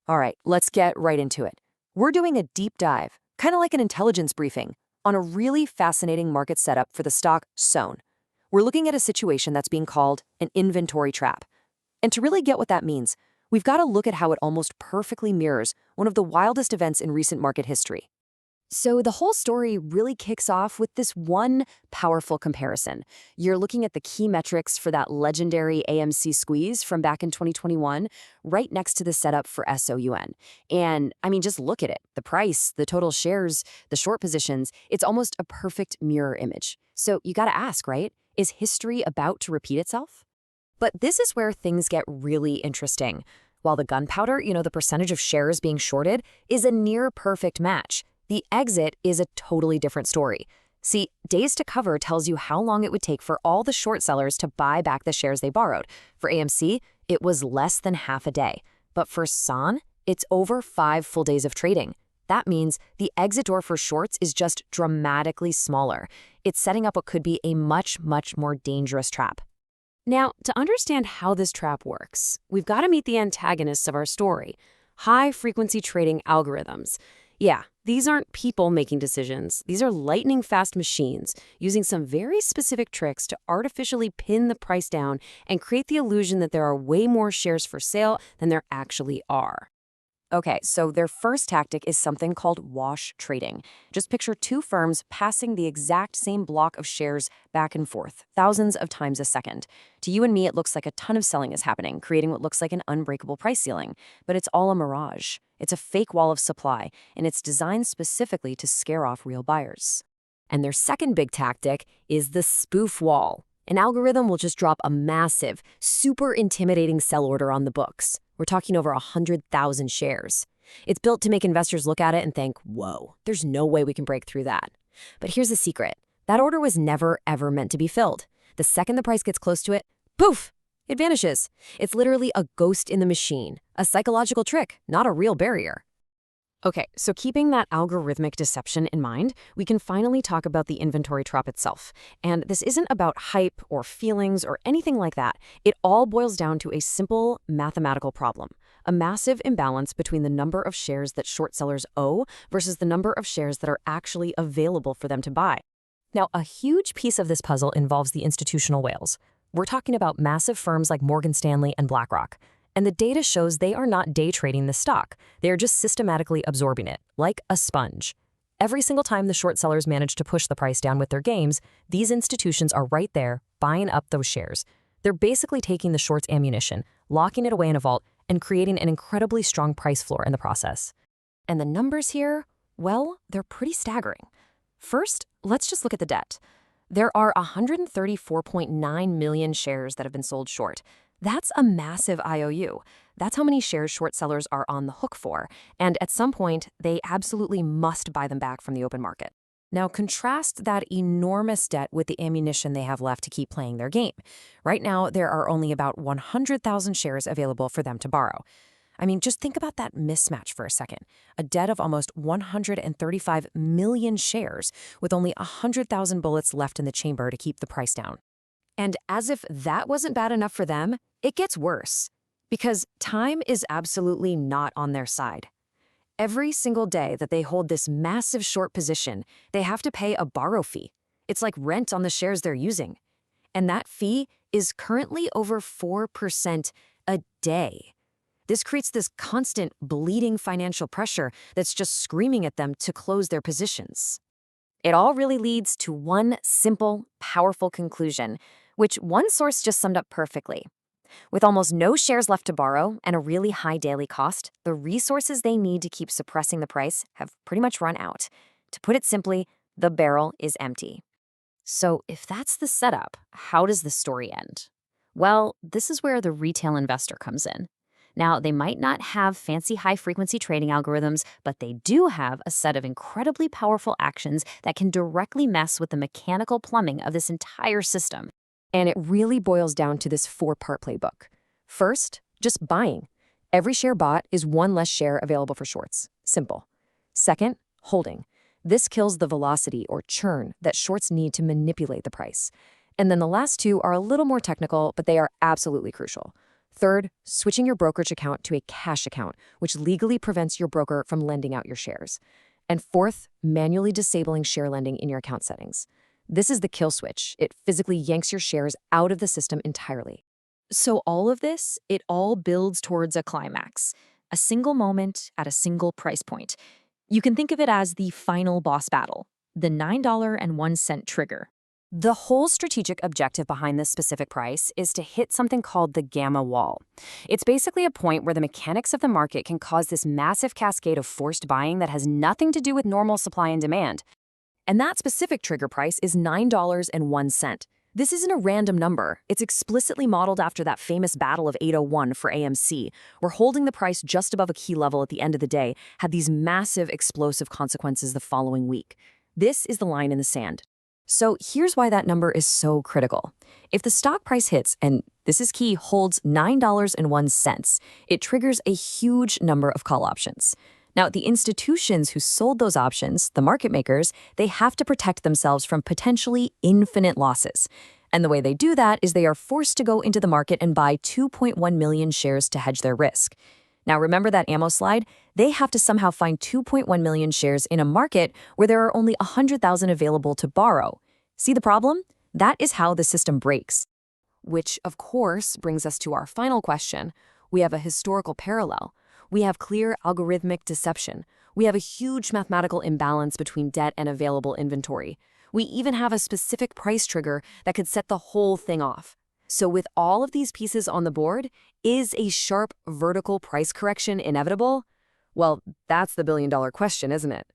All right, let's get right into it. We're doing a deep dive, kind of like an intelligence briefing, on a really fascinating market setup for the stock SOUN. We're looking at a situation that's being called an inventory trap. And to really get what that means, we've got to look at how it almost perfectly mirrors one of the wildest events in recent market history. So the whole story really kicks off with this one powerful comparison. You're looking at the key metrics for that legendary AMC squeeze from back in 2021, right next to the setup for SOUN. And I mean, just look at it. The price, the total shares, the short positions, it's almost a perfect mirror image. So you got to ask, right? Is history about to repeat itself? But this is where things get really interesting. While the gunpowder, the percentage of shares being shorted, is a near perfect match, the exit is a totally different story. See, days to cover tells you how long it would take for all the short sellers to buy back the shares they borrowed. For AMC, it was less than half a day. But for SOUN, it's over 5 full days of trading. That means the exit door for shorts is just dramatically smaller. It's setting up what could be a much, much more dangerous trap. Now, to understand how this trap works, we've got to meet the antagonists of our story, high-frequency trading algorithms. Yeah, these aren't people making decisions. These are lightning-fast machines using some very specific tricks to artificially pin the price down and create the illusion that there are way more shares for sale than there actually are. Okay, so their first tactic is something called wash trading. Just picture two firms passing the exact same block of shares back and forth, thousands of times a second. To you and me, it looks like a ton of selling is happening, creating what looks like an unbreakable price ceiling. But it's all a mirage. It's a fake wall of supply, and it's designed specifically to scare off real buyers. And their second big tactic is the spoof wall. An algorithm will just drop a massive, super intimidating sell order on the books. We're talking over 100,000 shares. It's built to make investors look at it and think, whoa, there's no way we can break through that. But here's the secret. That order was never, ever meant to be filled. The second the price gets close to it, poof, it vanishes. It's literally a ghost in the machine, a psychological trick, not a real barrier. Okay, so keeping that algorithmic deception in mind, we can finally talk about the inventory trap itself. And this isn't about hype or feelings or anything like that. It all boils down to a simple mathematical problem, a massive imbalance between the number of shares that short sellers owe versus the number of shares that are actually available for them to buy. Now, a huge piece of this puzzle involves the institutional whales. We're talking about massive firms like Morgan Stanley and BlackRock. And the data shows they are not day trading the stock. They are just systematically absorbing it, like a sponge. Every single time the short sellers manage to push the price down with their games, these institutions are right there, buying up those shares. They're basically taking the short's ammunition, locking it away in a vault, and creating an incredibly strong price floor in the process. And the numbers here, well, they're pretty staggering. First, let's just look at the debt. There are 134.9 million shares that have been sold short. That's a massive IOU. That's how many shares short sellers are on the hook for, and at some point, they absolutely must buy them back from the open market. Now, contrast that enormous debt with the ammunition they have left to keep playing their game. Right now, there are only about 100,000 shares available for them to borrow. I mean, just think about that mismatch for a second. A debt of almost 135 million shares with only 100,000 bullets left in the chamber to keep the price down. And as if that wasn't bad enough for them, it gets worse. Because time is absolutely not on their side. Every single day that they hold this massive short position, they have to pay a borrow fee. It's like rent on the shares they're using. And that fee is currently over 4% a day. This creates this constant bleeding financial pressure that's just screaming at them to close their positions. It all really leads to one simple, powerful conclusion, which one source just summed up perfectly. With almost no shares left to borrow and a really high daily cost, the resources they need to keep suppressing the price have pretty much run out. To put it simply, the barrel is empty. So if that's the setup, how does the story end? Well, this is where the retail investor comes in. Now, they might not have fancy high-frequency trading algorithms, but they do have a set of incredibly powerful actions that can directly mess with the mechanical plumbing of this entire system. And it really boils down to this 4-part playbook. First, just buying. Every share bought is one less share available for shorts. Simple. Second, holding. This kills the velocity or churn that shorts need to manipulate the price. And then the last two are a little more technical, but they are absolutely crucial. Third, switching your brokerage account to a cash account, which legally prevents your broker from lending out your shares. And fourth, manually disabling share lending in your account settings. This is the kill switch. It physically yanks your shares out of the system entirely. So all of this, it all builds towards a climax, a single moment at a single price point. You can think of it as the final boss battle, the $9.01 trigger. The whole strategic objective behind this specific price is to hit something called the gamma wall. It's basically a point where the mechanics of the market can cause this massive cascade of forced buying that has nothing to do with normal supply and demand. And that specific trigger price is $9.01. This isn't a random number. It's explicitly modeled after that famous battle of 801 for AMC, where holding the price just above a key level at the end of the day had these massive explosive consequences the following week. This is the line in the sand. So here's why that number is so critical. If the stock price hits, and this is key, holds $9.01, it triggers a huge number of call options. Now, the institutions who sold those options, the market makers, they have to protect themselves from potentially infinite losses. And the way they do that is they are forced to go into the market and buy 2.1 million shares to hedge their risk. Now, remember that ammo slide? They have to somehow find 2.1 million shares in a market where there are only 100,000 available to borrow. See the problem? That is how the system breaks. Which, of course, brings us to our final question. We have a historical parallel. We have clear algorithmic deception. We have a huge mathematical imbalance between debt and available inventory. We even have a specific price trigger that could set the whole thing off. So with all of these pieces on the board, is a sharp vertical price correction inevitable? Well, that's the billion-dollar question, isn't it?